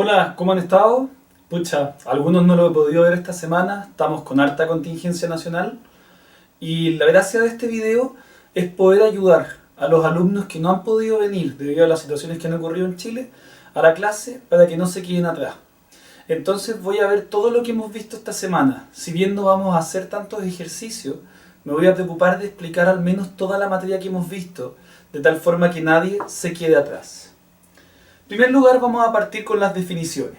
Hola, ¿cómo han estado? Pucha, algunos no lo he podido ver esta semana, estamos con harta contingencia nacional y la gracia de este video es poder ayudar a los alumnos que no han podido venir debido a las situaciones que han ocurrido en Chile a la clase para que no se queden atrás. Entonces voy a ver todo lo que hemos visto esta semana. Si bien no vamos a hacer tantos ejercicios, me voy a preocupar de explicar al menos toda la materia que hemos visto, de tal forma que nadie se quede atrás. En primer lugar, vamos a partir con las definiciones.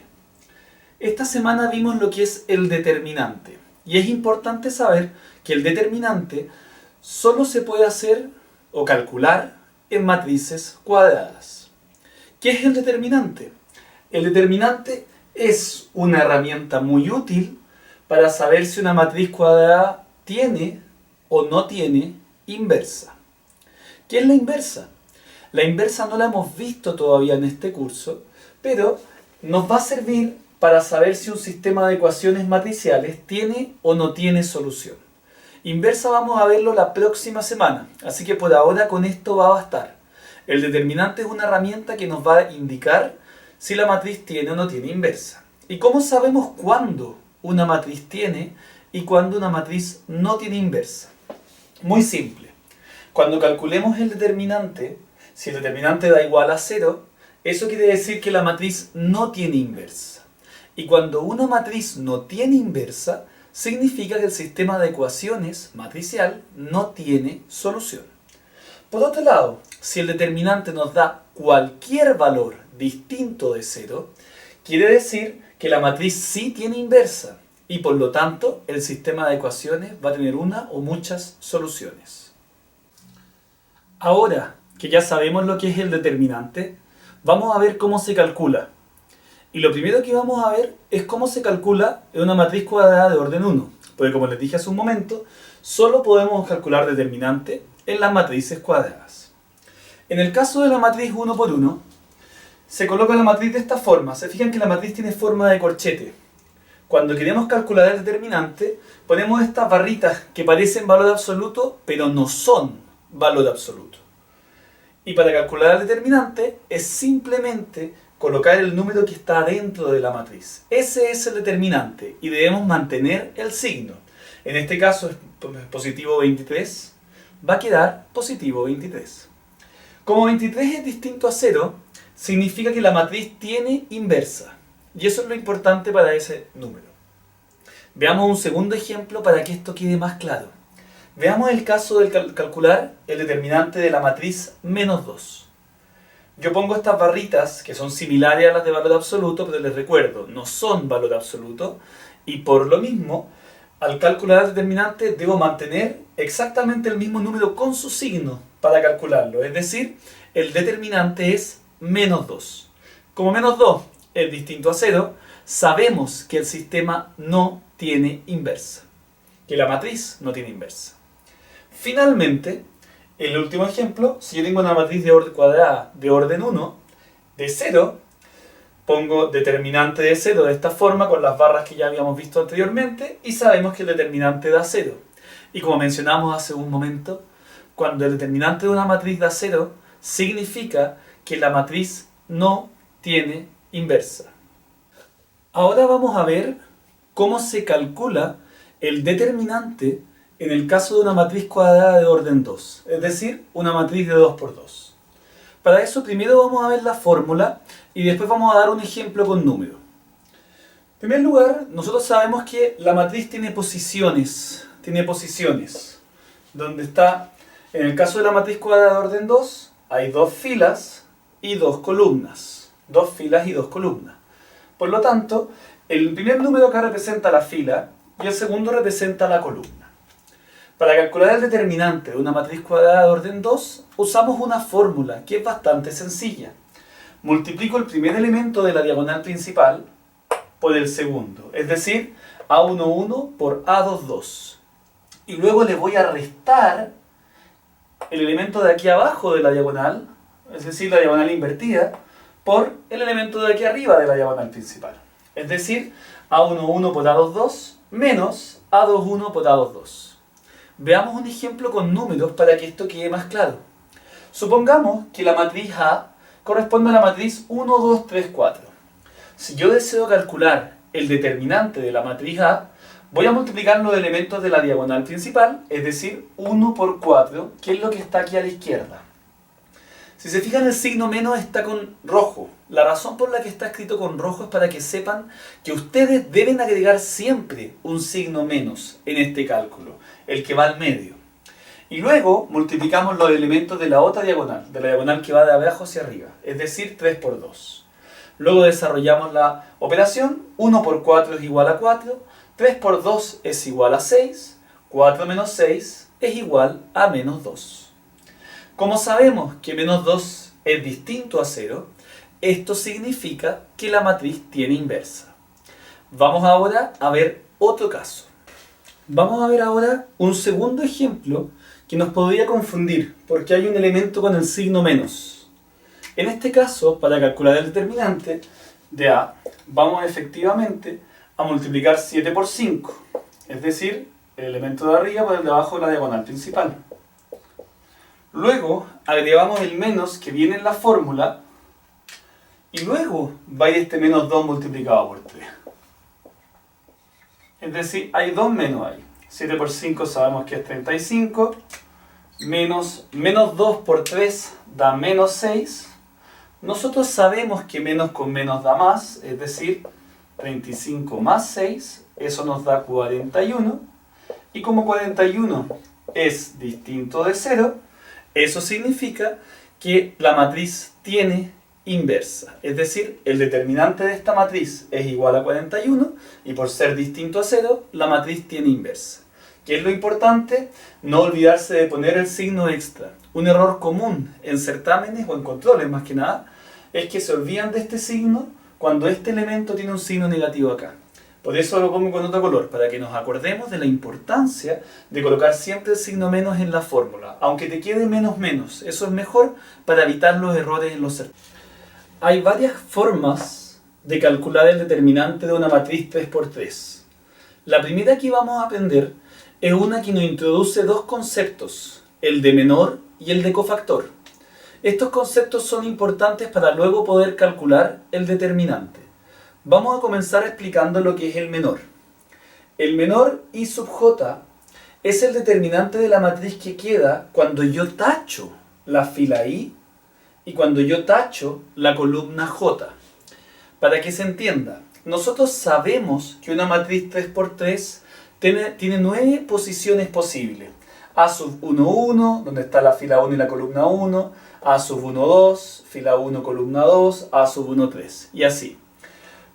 Esta semana vimos lo que es el determinante. Y es importante saber que el determinante solo se puede hacer o calcular en matrices cuadradas. ¿Qué es el determinante? El determinante es una herramienta muy útil para saber si una matriz cuadrada tiene o no tiene inversa. ¿Qué es la inversa? La inversa no la hemos visto todavía en este curso, pero nos va a servir para saber si un sistema de ecuaciones matriciales tiene o no tiene solución. Inversa vamos a verlo la próxima semana, así que por ahora con esto va a bastar. El determinante es una herramienta que nos va a indicar si la matriz tiene o no tiene inversa. ¿Y cómo sabemos cuándo una matriz tiene y cuándo una matriz no tiene inversa? Muy simple. Cuando calculemos el determinante, si el determinante da igual a 0, eso quiere decir que la matriz no tiene inversa. Y cuando una matriz no tiene inversa, significa que el sistema de ecuaciones matricial no tiene solución. Por otro lado, si el determinante nos da cualquier valor distinto de 0, quiere decir que la matriz sí tiene inversa y por lo tanto el sistema de ecuaciones va a tener una o muchas soluciones. Ahora que ya sabemos lo que es el determinante, vamos a ver cómo se calcula. Y lo primero que vamos a ver es cómo se calcula en una matriz cuadrada de orden 1. Porque como les dije hace un momento, solo podemos calcular determinante en las matrices cuadradas. En el caso de la matriz 1 por 1, se coloca la matriz de esta forma. Se fijan que la matriz tiene forma de corchete. Cuando queremos calcular el determinante, ponemos estas barritas que parecen valor absoluto, pero no son valor absoluto. Y para calcular el determinante es simplemente colocar el número que está dentro de la matriz. Ese es el determinante y debemos mantener el signo. En este caso es positivo 23, va a quedar positivo 23. Como 23 es distinto a 0, significa que la matriz tiene inversa. Y eso es lo importante para ese número. Veamos un segundo ejemplo para que esto quede más claro. Veamos el caso de calcular el determinante de la matriz menos 2. Yo pongo estas barritas que son similares a las de valor absoluto, pero les recuerdo, no son valor absoluto, y por lo mismo, al calcular el determinante debo mantener exactamente el mismo número con su signo para calcularlo, es decir, el determinante es menos 2. Como menos 2 es distinto a 0, sabemos que el sistema no tiene inversa, que la matriz no tiene inversa. Finalmente, el último ejemplo, si yo tengo una matriz de orden cuadrada de orden 1, de 0, pongo determinante de 0 de esta forma con las barras que ya habíamos visto anteriormente y sabemos que el determinante da 0. Y como mencionamos hace un momento, cuando el determinante de una matriz da 0, significa que la matriz no tiene inversa. Ahora vamos a ver cómo se calcula el determinante en el caso de una matriz cuadrada de orden 2, es decir, una matriz de 2 por 2. Para eso primero vamos a ver la fórmula y después vamos a dar un ejemplo con número. En primer lugar, nosotros sabemos que la matriz tiene posiciones, donde está, en el caso de la matriz cuadrada de orden 2, hay 2 filas y 2 columnas. 2 filas y 2 columnas. Por lo tanto, el primer número acá representa la fila y el segundo representa la columna. Para calcular el determinante de una matriz cuadrada de orden 2, usamos una fórmula que es bastante sencilla. Multiplico el primer elemento de la diagonal principal por el segundo, es decir, A11 por A22. Y luego le voy a restar el elemento de aquí abajo de la diagonal, es decir, la diagonal invertida, por el elemento de aquí arriba de la diagonal principal. Es decir, A11 por A22 menos A21 por A22. Veamos un ejemplo con números para que esto quede más claro. Supongamos que la matriz A corresponde a la matriz 1, 2, 3, 4. Si yo deseo calcular el determinante de la matriz A, voy a multiplicar los elementos de la diagonal principal, es decir, 1 por 4, que es lo que está aquí a la izquierda. Si se fijan, el signo menos está con rojo. La razón por la que está escrito con rojo es para que sepan que ustedes deben agregar siempre un signo menos en este cálculo, el que va al medio. Y luego multiplicamos los elementos de la otra diagonal, de la diagonal que va de abajo hacia arriba, es decir, 3 por 2. Luego desarrollamos la operación, 1 por 4 es igual a 4, 3 por 2 es igual a 6, 4 menos 6 es igual a menos 2. Como sabemos que menos 2 es distinto a 0, esto significa que la matriz tiene inversa. Vamos ahora a ver otro caso. Vamos a ver ahora un segundo ejemplo que nos podría confundir porque hay un elemento con el signo menos. En este caso, para calcular el determinante de A, vamos efectivamente a multiplicar 7 por 5, es decir, el elemento de arriba por el de abajo de la diagonal principal. Luego agregamos el menos que viene en la fórmula y luego va a ir este menos 2 multiplicado por 3. Es decir, hay dos menos ahí. 7 por 5 sabemos que es 35, menos 2 por 3 da menos 6. Nosotros sabemos que menos con menos da más, es decir, 35 más 6, eso nos da 41. Y como 41 es distinto de 0, eso significa que la matriz tiene inversa. Es decir, el determinante de esta matriz es igual a 41 y por ser distinto a 0, la matriz tiene inversa. ¿Qué es lo importante? No olvidarse de poner el signo extra. Un error común en certámenes o en controles más que nada es que se olvidan de este signo cuando este elemento tiene un signo negativo acá. Por eso lo pongo con otro color, para que nos acordemos de la importancia de colocar siempre el signo menos en la fórmula. Aunque te quede menos menos, eso es mejor para evitar los errores en los certámenes. Hay varias formas de calcular el determinante de una matriz 3 por 3. La primera que vamos a aprender es una que nos introduce dos conceptos, el de menor y el de cofactor. Estos conceptos son importantes para luego poder calcular el determinante. Vamos a comenzar explicando lo que es el menor. El menor I sub j es el determinante de la matriz que queda cuando yo tacho la fila I y cuando yo tacho la columna J. Para que se entienda, nosotros sabemos que una matriz 3 por 3 tiene 9 posiciones posibles. A sub 1, 1, donde está la fila 1 y la columna 1, A sub 1, 2, fila 1, columna 2, A sub 1, 3, y así.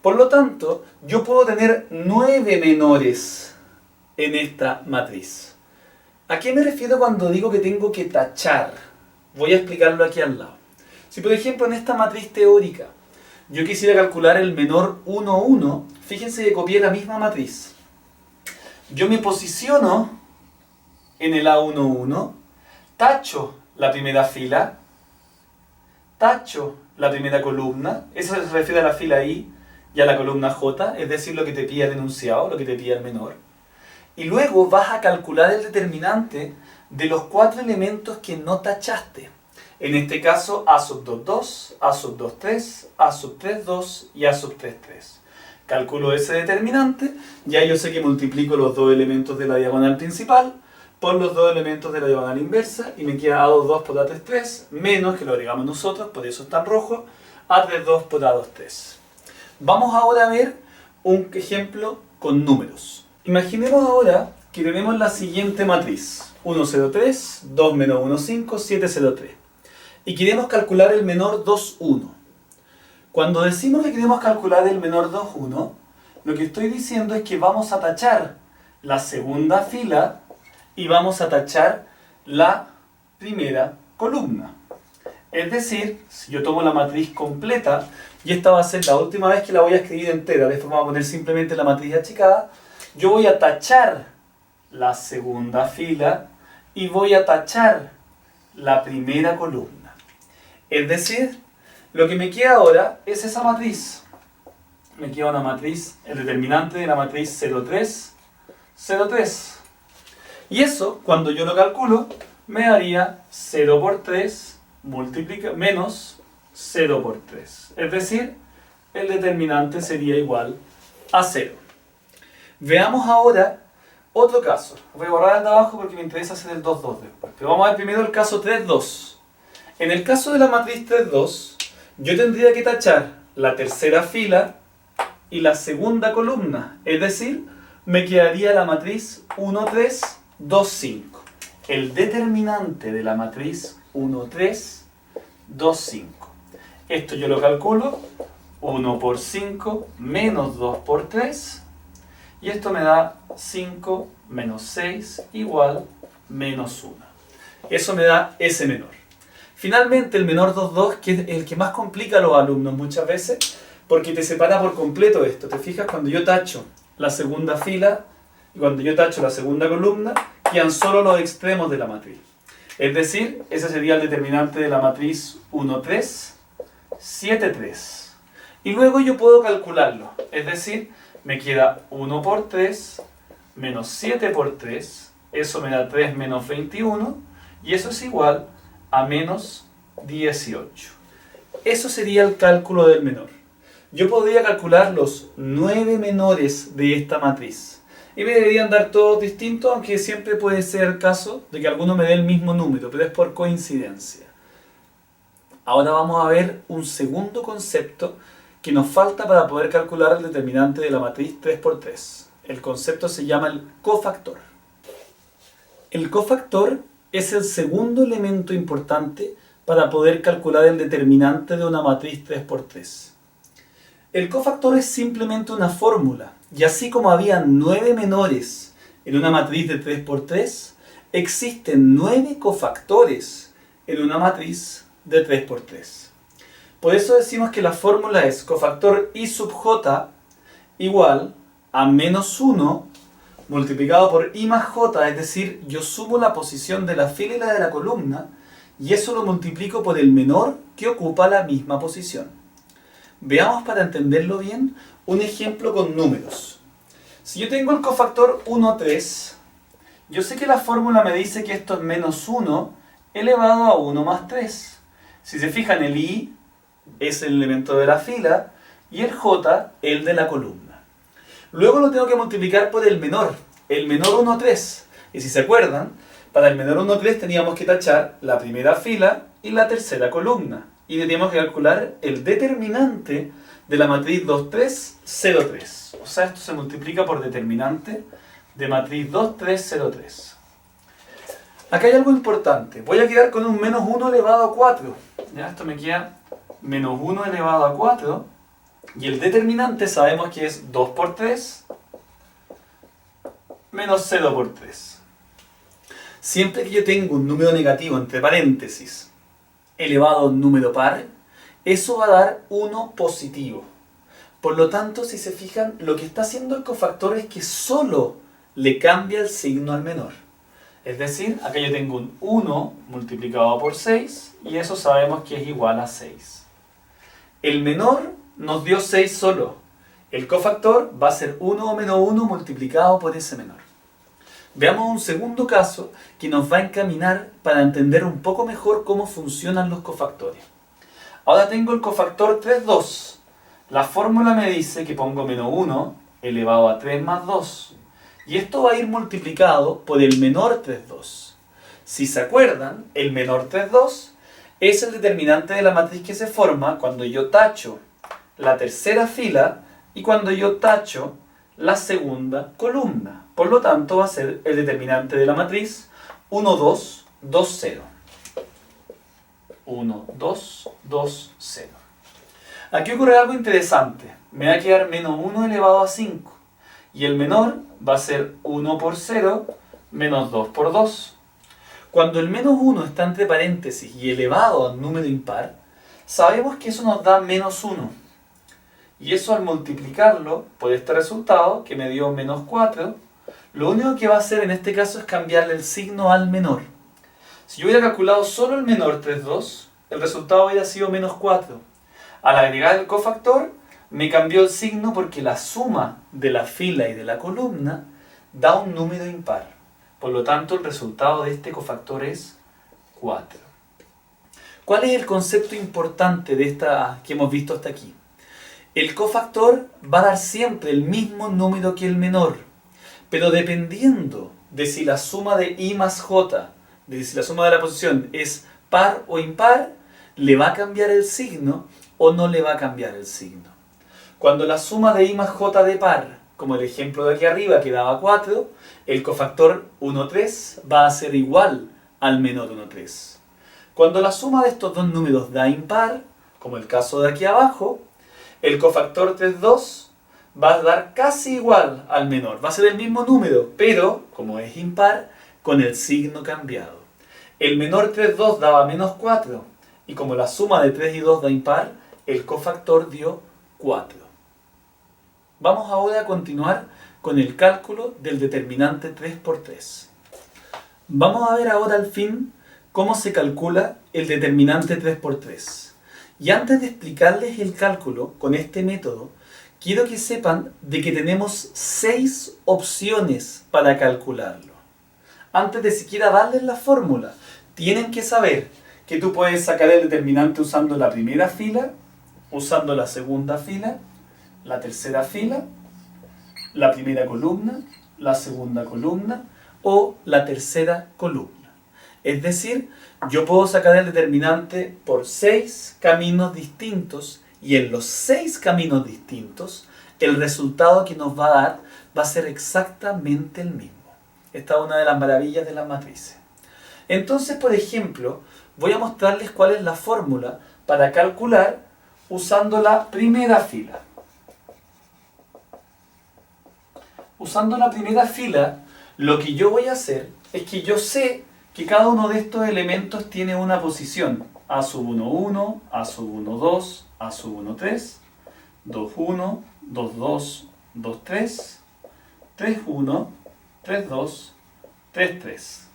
Por lo tanto, yo puedo tener 9 menores en esta matriz. ¿A qué me refiero cuando digo que tengo que tachar? Voy a explicarlo aquí al lado. Si por ejemplo en esta matriz teórica yo quisiera calcular el menor 1, 1, fíjense que copié la misma matriz. Yo me posiciono en el A1, 1, tacho la primera fila, tacho la primera columna, eso se refiere a la fila I y a la columna J, es decir, lo que te pide el enunciado, lo que te pide el menor. Y luego vas a calcular el determinante de los 4 elementos que no tachaste. En este caso, A sub 2, 2, A sub 2, 3, A sub 3, 2 y A sub 3, 3. Calculo ese determinante, ya yo sé que multiplico los dos elementos de la diagonal principal por los dos elementos de la diagonal inversa y me queda A2, 2 por A3, 3, menos, que lo agregamos nosotros, por eso está en rojo, A3, 2 por A2, 3. Vamos ahora a ver un ejemplo con números. Imaginemos ahora que tenemos la siguiente matriz, 1, 0, 3, 2 menos 1, 5, 7, 0, 3. Y queremos calcular el menor 2, 1. Cuando decimos que queremos calcular el menor 2, 1, lo que estoy diciendo es que vamos a tachar la segunda fila y vamos a tachar la primera columna. Es decir, si yo tomo la matriz completa, y esta va a ser la última vez que la voy a escribir entera, después vamos a poner simplemente la matriz achicada, yo voy a tachar la segunda fila y voy a tachar la primera columna. Es decir, lo que me queda ahora es esa matriz. Me queda una matriz, el determinante de la matriz 0,3, 0,3. Y eso, cuando yo lo calculo, me daría 0 por 3 menos 0 por 3. Es decir, el determinante sería igual a 0. Veamos ahora otro caso. Voy a borrar el de abajo porque me interesa hacer el 2, 2 después. Pero vamos a ver primero el caso 3, 2. En el caso de la matriz 3, 2, yo tendría que tachar la tercera fila y la segunda columna. Es decir, me quedaría la matriz 1, 3, 2, 5. El determinante de la matriz 1, 3, 2, 5. Esto yo lo calculo. 1 por 5 menos 2 por 3. Y esto me da 5 menos 6 igual menos 1. Eso me da ese menor. Finalmente el menor 2, 2, que es el que más complica a los alumnos muchas veces, porque te separa por completo esto. ¿Te fijas? Cuando yo tacho la segunda fila y cuando yo tacho la segunda columna, quedan solo los extremos de la matriz. Es decir, ese sería el determinante de la matriz 1, 3, 7, 3. Y luego yo puedo calcularlo. Es decir, me queda 1 por 3 menos 7 por 3. Eso me da 3 menos 21. Y eso es igual a menos 18. Eso sería el cálculo del menor. Yo podría calcular los 9 menores de esta matriz. Y me deberían dar todos distintos, aunque siempre puede ser el caso de que alguno me dé el mismo número, pero es por coincidencia. Ahora vamos a ver un segundo concepto que nos falta para poder calcular el determinante de la matriz 3 por 3. El concepto se llama el cofactor. El cofactor es el segundo elemento importante para poder calcular el determinante de una matriz 3 por 3. El cofactor es simplemente una fórmula, y así como había 9 menores en una matriz de 3 por 3, existen 9 cofactores en una matriz de 3 por 3. Por eso decimos que la fórmula es cofactor I sub j igual a menos 1 multiplicado por I más j, es decir, yo sumo la posición de la fila y la de la columna, y eso lo multiplico por el menor que ocupa la misma posición. Veamos para entenderlo bien un ejemplo con números. Si yo tengo el cofactor 1, 3, yo sé que la fórmula me dice que esto es menos 1 elevado a 1 más 3. Si se fijan, el I es el elemento de la fila y el J el de la columna. Luego lo tengo que multiplicar por el menor 1, 3. Y si se acuerdan, para el menor 1, 3 teníamos que tachar la primera fila y la tercera columna. Y teníamos que calcular el determinante de la matriz 2, 3, 0, 3. O sea, esto se multiplica por determinante de matriz 2, 3, 0, 3. Acá hay algo importante. Voy a quedar con un menos 1 elevado a 4. ¿Ya? Esto me queda menos 1 elevado a 4. Y el determinante sabemos que es 2 por 3 menos 0 por 3. Siempre que yo tengo un número negativo entre paréntesis elevado a un número par, eso va a dar 1 positivo. Por lo tanto, si se fijan, lo que está haciendo el cofactor es que solo le cambia el signo al menor. Es decir, acá yo tengo un 1 multiplicado por 6 y eso sabemos que es igual a 6. El menor nos dio 6 solo. El cofactor va a ser 1 o menos 1 multiplicado por ese menor. Veamos un segundo caso que nos va a encaminar para entender un poco mejor cómo funcionan los cofactores. Ahora tengo el cofactor 3, 2. La fórmula me dice que pongo menos 1 elevado a 3 más 2. Y esto va a ir multiplicado por el menor 3, 2. Si se acuerdan, el menor 3, 2 es el determinante de la matriz que se forma cuando yo tacho la tercera fila y cuando yo tacho la segunda columna. Por lo tanto, va a ser el determinante de la matriz 1, 2, 2, 0. 1, 2, 2, 0. Aquí ocurre algo interesante. Me va a quedar menos 1 elevado a 5. Y el menor va a ser 1 por 0 menos 2 por 2. Cuando el menos 1 está entre paréntesis y elevado a un número impar, sabemos que eso nos da menos 1. Y eso al multiplicarlo por este resultado, que me dio menos 4, lo único que va a hacer en este caso es cambiarle el signo al menor. Si yo hubiera calculado solo el menor 3, 2, el resultado hubiera sido menos 4. Al agregar el cofactor, me cambió el signo porque la suma de la fila y de la columna da un número impar. Por lo tanto, el resultado de este cofactor es 4. ¿Cuál es el concepto importante de esta que hemos visto hasta aquí? El cofactor va a dar siempre el mismo número que el menor, pero dependiendo de si la suma de i más j, de si la suma de la posición es par o impar, le va a cambiar el signo o no le va a cambiar el signo. Cuando la suma de i más j de par, como el ejemplo de aquí arriba que daba 4, el cofactor 1, 3 va a ser igual al menor 1, 3. Cuando la suma de estos dos números da impar, como el caso de aquí abajo, el cofactor 3, 2 va a dar casi igual al menor. Va a ser el mismo número, pero, como es impar, con el signo cambiado. El menor 3, 2 daba menos 4, y como la suma de 3 y 2 da impar, el cofactor dio 4. Vamos ahora a continuar con el cálculo del determinante 3 por 3. Vamos a ver ahora al fin cómo se calcula el determinante 3 por 3. Y antes de explicarles el cálculo con este método, quiero que sepan de que tenemos 6 opciones para calcularlo. Antes de siquiera darles la fórmula, tienen que saber que tú puedes sacar el determinante usando la primera fila, usando la segunda fila, la tercera fila, la primera columna, la segunda columna o la tercera columna. Es decir, yo puedo sacar el determinante por 6 caminos distintos y en los 6 caminos distintos el resultado que nos va a dar va a ser exactamente el mismo. Esta es una de las maravillas de las matrices. Entonces, por ejemplo, voy a mostrarles cuál es la fórmula para calcular usando la primera fila. Usando la primera fila, lo que yo voy a hacer es que yo sé que cada uno de estos elementos tiene una posición. A sub 1, 1, A sub 1, 2, A sub 1, 3, 2, 1, 2, 2, 2, 3, 3, 1, 3, 2, 3, 3.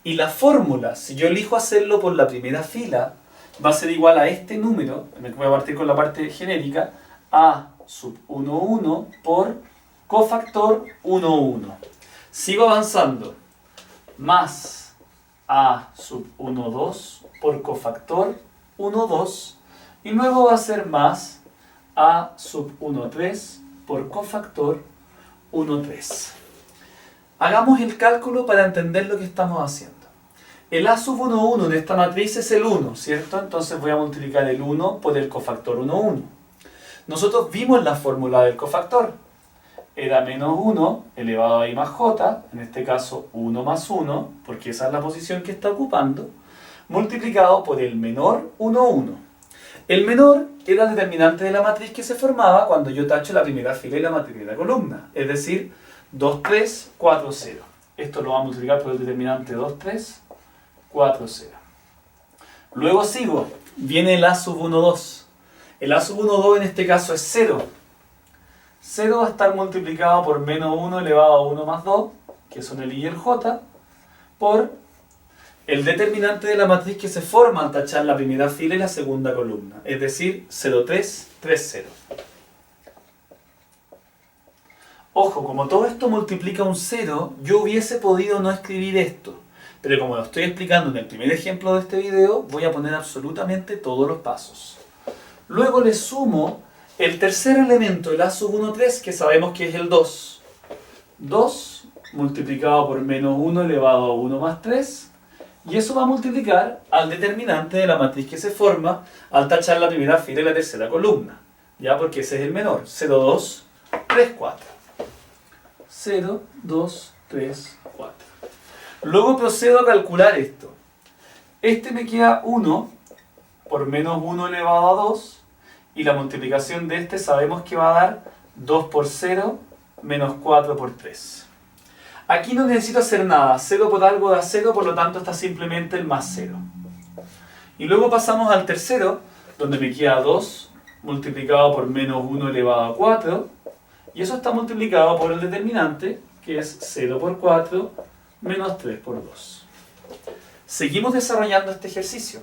Y la fórmula, si yo elijo hacerlo por la primera fila, va a ser igual a este número, me voy a partir con la parte genérica, A sub 1, 1 por cofactor 1, 1. Sigo avanzando, más A sub 1, 2 por cofactor 1, 2, y luego va a ser más A sub 1, 3 por cofactor 1, 3. Hagamos el cálculo para entender lo que estamos haciendo. El A sub 1, 1 en esta matriz es el 1, ¿cierto? Entonces voy a multiplicar el 1 por el cofactor 1, 1. Nosotros vimos la fórmula del cofactor. Era menos 1 elevado a i más j, en este caso 1 más 1, porque esa es la posición que está ocupando, multiplicado por el menor 1, 1. El menor era el determinante de la matriz que se formaba cuando yo tacho la primera fila y la primera columna, es decir, 2, 3, 4, 0. Esto lo vamos a multiplicar por el determinante 2, 3, 4, 0. Luego sigo, viene el A sub 1, 2. El A sub 1, 2 en este caso es 0. 0 va a estar multiplicado por menos 1 elevado a 1 más 2, que son el i y el j, por el determinante de la matriz que se forma al tachar la primera fila y la segunda columna, es decir, 0, 3, 3, 0. Ojo, como todo esto multiplica un 0, yo hubiese podido no escribir esto, pero como lo estoy explicando en el primer ejemplo de este video, voy a poner absolutamente todos los pasos. Luego le sumo el tercer elemento, el A sub 1, 3, que sabemos que es el 2. 2 multiplicado por menos 1 elevado a 1 más 3. Y eso va a multiplicar al determinante de la matriz que se forma al tachar la primera fila y la tercera columna. Ya, porque ese es el menor. 0, 2, 3, 4. 0, 2, 3, 4. Luego procedo a calcular esto. Este me queda 1 por menos 1 elevado a 2. Y la multiplicación de este sabemos que va a dar 2 por 0 menos 4 por 3. Aquí no necesito hacer nada. 0 por algo da 0, por lo tanto está simplemente el más 0. Y luego pasamos al tercero, donde me queda 2 multiplicado por menos 1 elevado a 4. Y eso está multiplicado por el determinante, que es 0 por 4 menos 3 por 2. Seguimos desarrollando este ejercicio.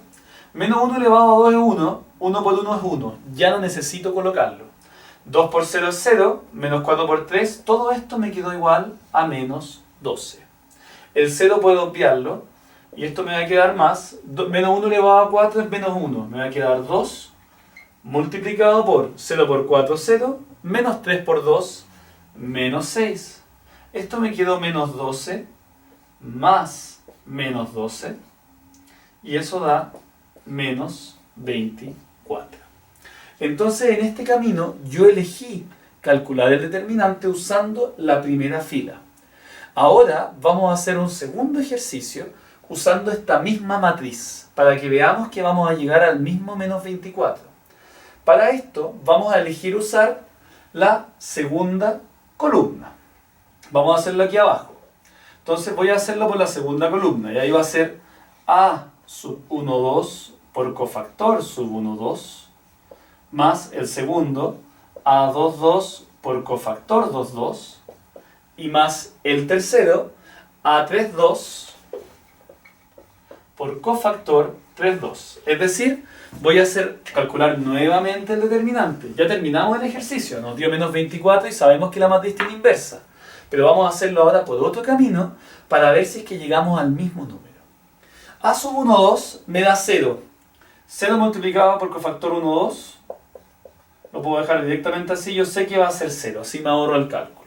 Menos 1 elevado a 2 es 1, 1 por 1 es 1, ya no necesito colocarlo. 2 por 0 es 0, menos 4 por 3, todo esto me quedó igual a menos 12. El 0 puedo obviarlo, y esto me va a quedar más, menos 1 elevado a 4 es menos 1, me va a quedar 2 multiplicado por 0 por 4, 0, menos 3 por 2, menos 6. Esto me quedó menos 12, más menos 12, y eso da menos 24. Entonces, en este camino, yo elegí calcular el determinante usando la primera fila. Ahora vamos a hacer un segundo ejercicio usando esta misma matriz, para que veamos que vamos a llegar al mismo menos 24. Para esto, vamos a elegir usar la segunda columna. Vamos a hacerlo aquí abajo. Entonces voy a hacerlo por la segunda columna, y ahí va a ser A sub 1, 2 por cofactor sub 1, 2, más el segundo A2, 2 por cofactor 2, 2, y más el tercero A3, 2 por cofactor 3, 2. Es decir, voy a calcular nuevamente el determinante. Ya terminamos el ejercicio, nos dio menos 24 y sabemos que la matriz tiene inversa. Pero vamos a hacerlo ahora por otro camino para ver si es que llegamos al mismo número. A sub 1, 2 me da 0. 0 multiplicado por cofactor 1, 2. Lo puedo dejar directamente así, yo sé que va a ser 0, así me ahorro el cálculo.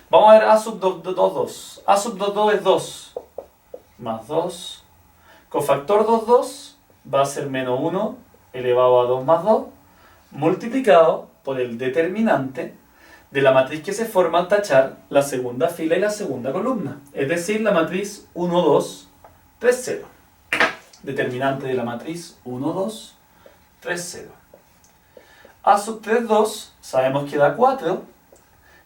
Vamos a ver A sub 2, 2. A sub 2, 2 es 2. Más 2. Cofactor 2, 2 va a ser menos 1 elevado a 2 más 2, multiplicado por el determinante de la matriz que se forma al tachar la segunda fila y la segunda columna. Es decir, la matriz 1, 2, 3, 0. Determinante de la matriz 1, 2, 3, 0. A sub 3, 2 sabemos que da 4,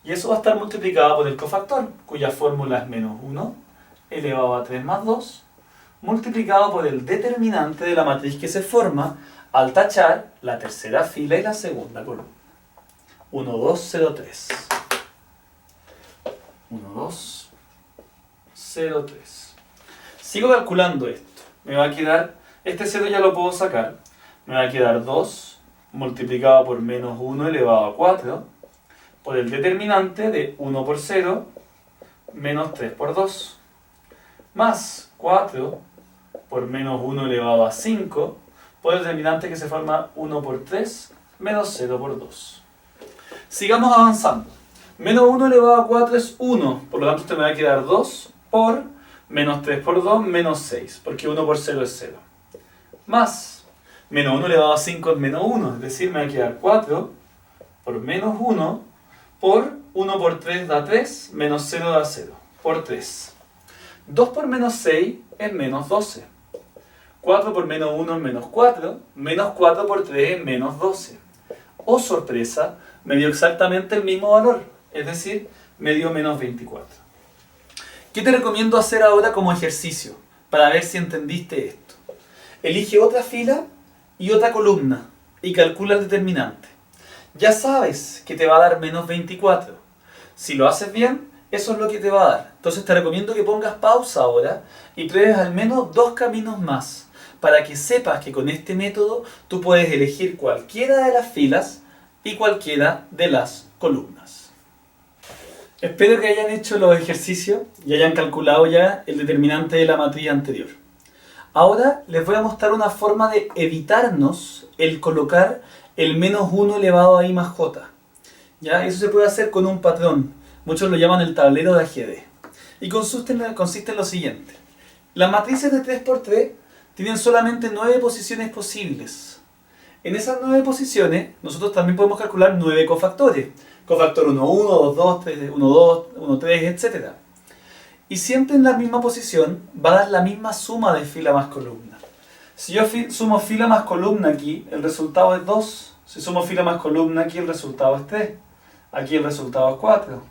y eso va a estar multiplicado por el cofactor, cuya fórmula es menos 1 elevado a 3 más 2, multiplicado por el determinante de la matriz que se forma al tachar la tercera fila y la segunda columna. 1, 2, 0, 3. 1, 2, 0, 3. Sigo calculando esto. Me va a quedar, este 0 ya lo puedo sacar, me va a quedar 2 multiplicado por menos 1 elevado a 4 por el determinante de 1 por 0 menos 3 por 2 más 4 por menos 1 elevado a 5 por el determinante que se forma 1 por 3 menos 0 por 2. Sigamos avanzando. Menos 1 elevado a 4 es 1, por lo tanto esto me va a quedar 2 por menos 3 por 2 menos 6, porque 1 por 0 es 0. Más menos 1 elevado a 5 es menos 1, es decir, me va a quedar 4 por menos 1 por 1 por 3 da 3, menos 0 da 0, por 3. 2 por menos 6 es menos 12. 4 por menos 1 es menos 4, menos 4 por 3 es menos 12. Oh sorpresa, me dio exactamente el mismo valor, es decir, me dio menos 24. ¿Qué te recomiendo hacer ahora como ejercicio para ver si entendiste esto? Elige otra fila y otra columna y calcula el determinante. Ya sabes que te va a dar menos 24. Si lo haces bien, eso es lo que te va a dar. Entonces te recomiendo que pongas pausa ahora y pruebes al menos 2 caminos más para que sepas que con este método tú puedes elegir cualquiera de las filas y cualquiera de las columnas. Espero que hayan hecho los ejercicios y hayan calculado ya el determinante de la matriz anterior. Ahora les voy a mostrar una forma de evitarnos el colocar el menos 1 elevado a i más j. ¿Ya? Eso se puede hacer con un patrón. Muchos lo llaman el tablero de ajedrez. Y consiste en lo siguiente. Las matrices de 3×3 tienen solamente 9 posiciones posibles. En esas 9 posiciones, nosotros también podemos calcular 9 cofactores. Cofactor 1, 1, 2, 2, 3, 1, 2, 1, 3, etc. Y siempre en la misma posición va a dar la misma suma de fila más columna. Si yo sumo fila más columna aquí, el resultado es 2. Si sumo fila más columna aquí, el resultado es 3. Aquí el resultado es 4.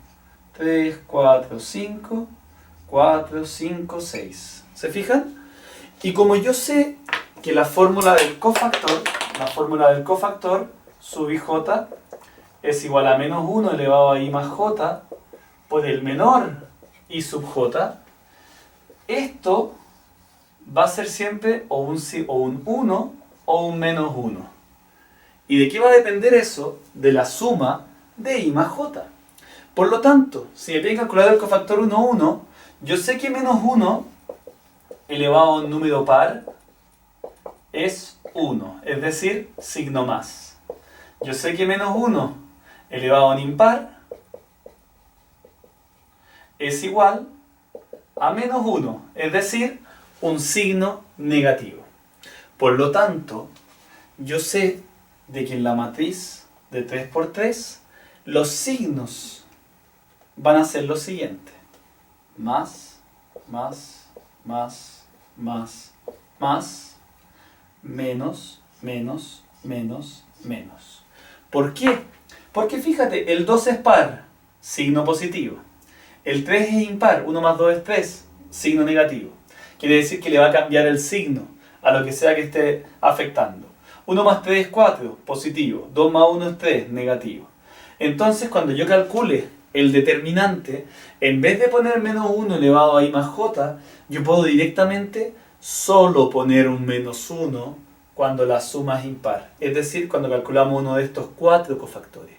3, 4, 5, 4, 5, 6. ¿Se fijan? Y como yo sé que la fórmula del cofactor sub ij es igual a menos 1 elevado a i más j por el menor i sub j, esto va a ser siempre o un 1 o un menos 1. ¿Y de qué va a depender eso? De la suma de i más j. Por lo tanto, si me piden calcular el cofactor 1, 1, yo sé que menos 1 elevado a un número par es 1, es decir, signo más. Yo sé que menos 1 elevado a un impar es igual a menos 1, es decir, un signo negativo. Por lo tanto, yo sé de que en la matriz de 3 por 3 los signos van a ser los siguientes. Más, más, más, más, más, menos, menos, menos, menos. ¿Por qué? Porque fíjate, el 2 es par, signo positivo. El 3 es impar, 1 más 2 es 3, signo negativo. Quiere decir que le va a cambiar el signo a lo que sea que esté afectando. 1 más 3 es 4, positivo. 2 más 1 es 3, negativo. Entonces, cuando yo calcule el determinante, en vez de poner menos 1 elevado a i más j, yo puedo directamente solo poner un menos 1 cuando la suma es impar. Es decir, cuando calculamos uno de estos 4 cofactores.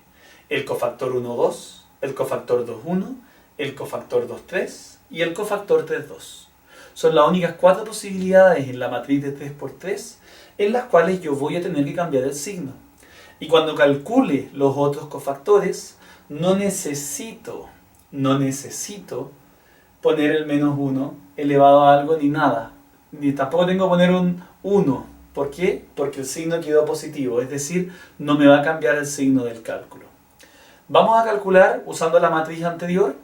El cofactor 1, 2, el cofactor 2, 1, el cofactor 2, 3 y el cofactor 3, 2. Son las únicas 4 posibilidades en la matriz de 3 por 3 en las cuales yo voy a tener que cambiar el signo. Y cuando calcule los otros cofactores, no necesito poner el menos 1 elevado a algo ni nada. Ni tampoco tengo que poner un 1. ¿Por qué? Porque el signo quedó positivo, es decir, no me va a cambiar el signo del cálculo. Vamos a calcular, usando la matriz anterior,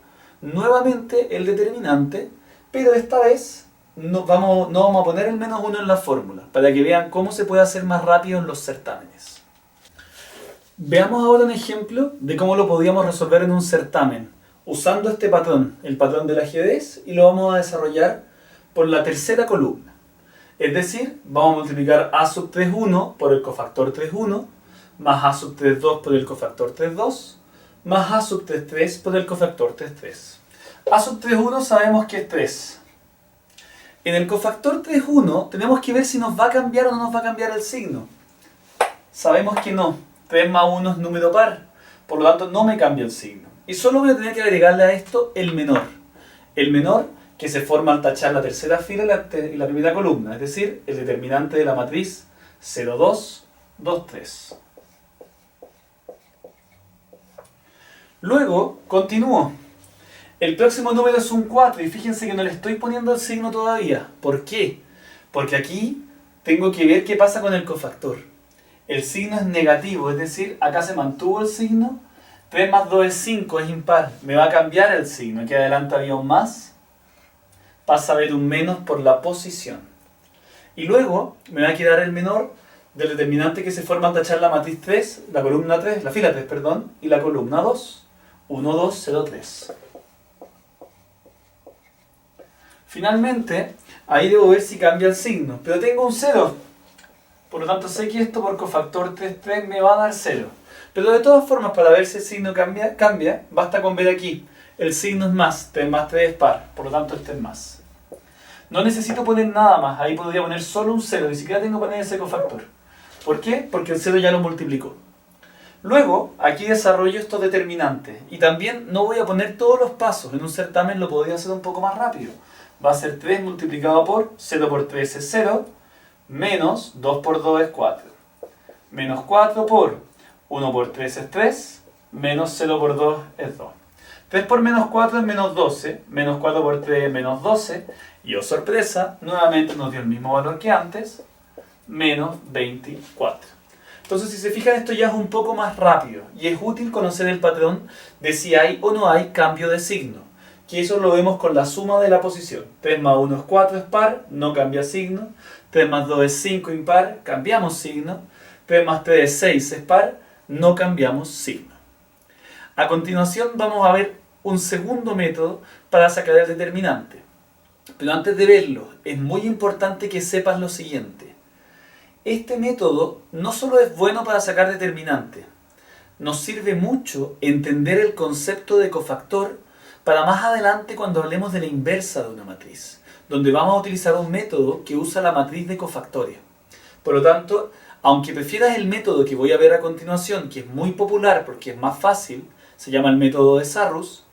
nuevamente el determinante, pero esta vez no vamos a poner el menos 1 en la fórmula, para que vean cómo se puede hacer más rápido en los certámenes. Veamos ahora un ejemplo de cómo lo podríamos resolver en un certamen, usando este patrón, el patrón del ajedrez, y lo vamos a desarrollar por la tercera columna. Es decir, vamos a multiplicar a sub 3, 1 por el cofactor 3, 1, más a sub 3, 2 por el cofactor 3, 2, más a sub 3, 3 por el cofactor 3, 3. A sub 3, 1 sabemos que es 3. En el cofactor 3, 1 tenemos que ver si nos va a cambiar o no nos va a cambiar el signo. Sabemos que no. 3 más 1 es número par, por lo tanto no me cambia el signo. Y solo voy a tener que agregarle a esto el menor. El menor que se forma al tachar la tercera fila y la primera columna, es decir, el determinante de la matriz 0, 2, 2, 3. Luego, continúo. El próximo número es un 4 y fíjense que no le estoy poniendo el signo todavía. ¿Por qué? Porque aquí tengo que ver qué pasa con el cofactor. El signo es negativo, es decir, acá se mantuvo el signo. 3 más 2 es 5, es impar. Me va a cambiar el signo. Aquí adelante había un más. Pasa a haber un menos por la posición. Y luego me va a quedar el menor del determinante que se forma al tachar la matriz 3, la columna 3, la fila 3, perdón, y la columna 2. 1, 2, 0, 3. Finalmente, ahí debo ver si cambia el signo. Pero tengo un 0. Por lo tanto, sé que esto por cofactor 3, 3 me va a dar 0. Pero de todas formas, para ver si el signo cambia, basta con ver aquí. El signo es más, 3 más 3 es par, por lo tanto este es más. No necesito poner nada más, ahí podría poner solo un 0, ni siquiera tengo que poner ese cofactor. ¿Por qué? Porque el 0 ya lo multiplicó. Luego, aquí desarrollo estos determinantes. Y también no voy a poner todos los pasos, en un certamen lo podría hacer un poco más rápido. Va a ser 3 multiplicado por 0 por 3 es 0, menos 2 por 2 es 4. Menos 4 por 1 por 3 es 3, menos 0 por 2 es 2. 3 por menos 4 es menos 12, menos 4 por 3 es menos 12, y oh sorpresa, nuevamente nos dio el mismo valor que antes, menos 24. Entonces, si se fijan, esto ya es un poco más rápido, y es útil conocer el patrón de si hay o no hay cambio de signo, que eso lo vemos con la suma de la posición. 3 más 1 es 4, es par, no cambia signo. 3 más 2 es 5, impar, cambiamos signo. 3 más 3 es 6, es par, no cambiamos signo. A continuación vamos a ver un segundo método para sacar el determinante. Pero antes de verlo, es muy importante que sepas lo siguiente. Este método no solo es bueno para sacar determinante, nos sirve mucho entender el concepto de cofactor para más adelante cuando hablemos de la inversa de una matriz, donde vamos a utilizar un método que usa la matriz de cofactores. Por lo tanto, aunque prefieras el método que voy a ver a continuación, que es muy popular porque es más fácil, se llama el método de Sarrus,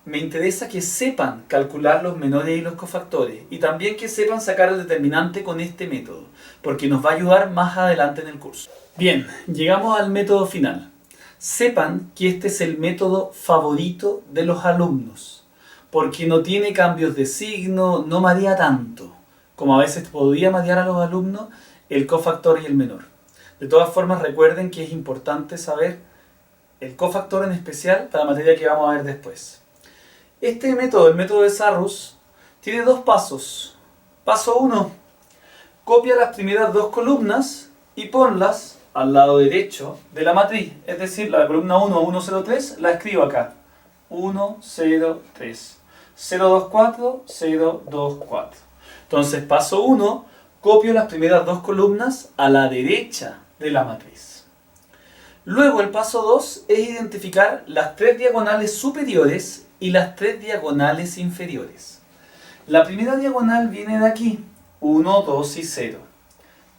me interesa que sepan calcular los menores y los cofactores, y también que sepan sacar el determinante con este método, porque nos va a ayudar más adelante en el curso. Bien, llegamos al método final. Sepan que este es el método favorito de los alumnos, porque no tiene cambios de signo, no marea tanto, como a veces podría marear a los alumnos el cofactor y el menor. De todas formas, recuerden que es importante saber el cofactor en especial para la materia que vamos a ver después. Este método, el método de Sarrus, tiene dos pasos. Paso 1. Copia las primeras dos columnas y ponlas al lado derecho de la matriz. Es decir, la columna 1, 1, 0, 3, la escribo acá. 1, 0, 3. 0, 2, 4, 0, 2, 4. Entonces, paso 1, copio las primeras dos columnas a la derecha de la matriz. Luego, el paso 2 es identificar las tres diagonales superiores y las tres diagonales inferiores. La primera diagonal viene de aquí, 1, 2 y 0.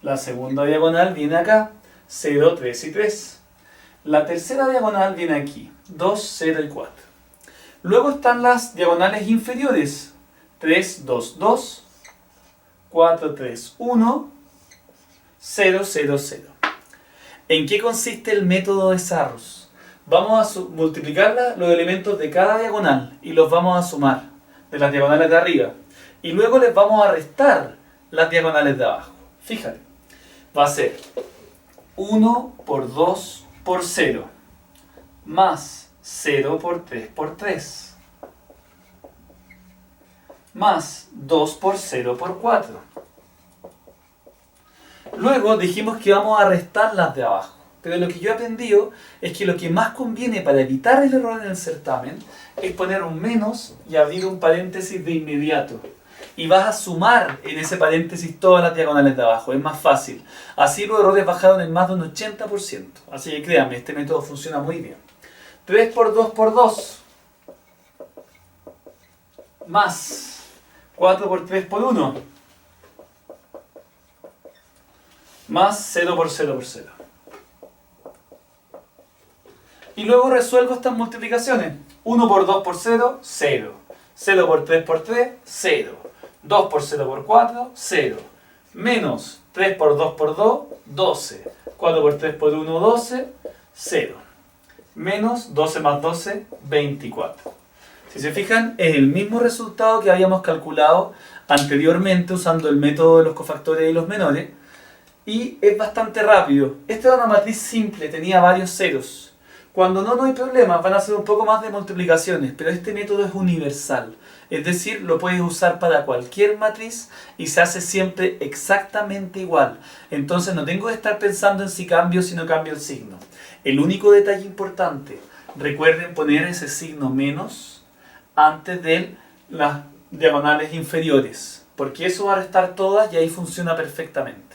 La segunda diagonal viene acá, 0, 3 y 3. La tercera diagonal viene aquí, 2, 0 y 4. Luego están las diagonales inferiores, 3, 2, 2, 4, 3, 1, 0, 0, 0. ¿En qué consiste el método de Sarrus? Vamos a multiplicar los elementos de cada diagonal y los vamos a sumar de las diagonales de arriba. Y luego les vamos a restar las diagonales de abajo. Fíjate, va a ser 1 por 2 por 0 más 0 por 3 por 3 más 2 por 0 por 4. Luego dijimos que vamos a restar las de abajo. Pero lo que yo he aprendido es que lo que más conviene para evitar el error en el certamen es poner un menos y abrir un paréntesis de inmediato. Y vas a sumar en ese paréntesis todas las diagonales de abajo. Es más fácil. Así los errores bajaron en más de un 80%. Así que créanme, este método funciona muy bien. 3 por 2 por 2 más 4 por 3 por 1 más 0 por 0 por 0. Y luego resuelvo estas multiplicaciones. 1 por 2 por 0, 0. 0 por 3 por 3, 0. 2 por 0 por 4, 0. Menos 3 por 2 por 2, 12. 4 por 3 por 1, 12, 0. Menos 12 más 12, 24. Si se fijan, es el mismo resultado que habíamos calculado anteriormente usando el método de los cofactores y los menores. Y es bastante rápido. Esta era una matriz simple, tenía varios ceros. Cuando no hay problema, van a hacer un poco más de multiplicaciones, pero este método es universal. Es decir, lo puedes usar para cualquier matriz y se hace siempre exactamente igual. Entonces no tengo que estar pensando en si cambio o si no cambio el signo. El único detalle importante, recuerden poner ese signo menos antes de las diagonales inferiores, porque eso va a restar todas y ahí funciona perfectamente.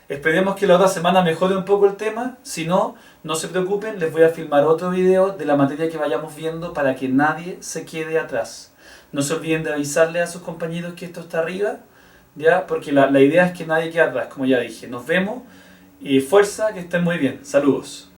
Esperemos que la otra semana mejore un poco el tema. Si no, no se preocupen, les voy a filmar otro video de la materia que vayamos viendo para que nadie se quede atrás. No se olviden de avisarle a sus compañeros que esto está arriba, ¿ya? Porque la idea es que nadie quede atrás, como ya dije. Nos vemos y fuerza, que estén muy bien. Saludos.